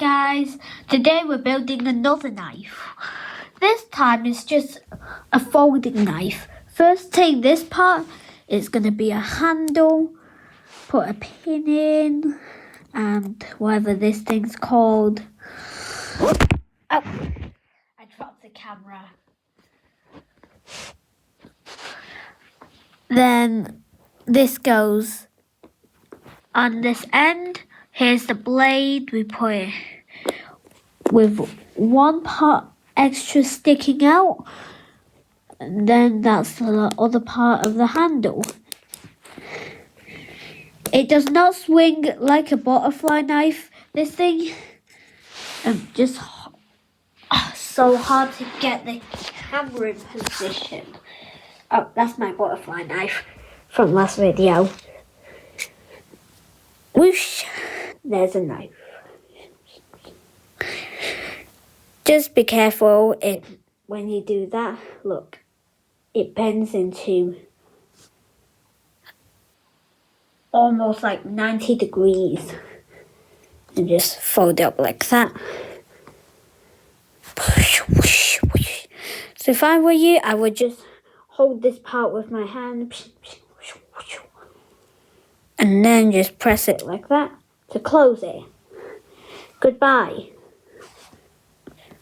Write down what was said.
guys, today we're building another knife. This time it's just a folding knife. First take this part, it's going to be a handle, put a pin in, and whatever this thing's called. Oh, I dropped the camera. Then this goes on this end. Here's the blade. We put it with one part extra sticking out, and then that's the other part of the handle. It does not swing like a butterfly knife, this thing. Just so hard to get the camera in position. Oh, that's my butterfly knife from last video. Whoosh, there's a knife. Just be careful when you do that. Look, it bends into almost like 90 degrees. And just fold it up like that. So if I were you, I would just hold this part with my hand. And then just press it like that to close it. Goodbye.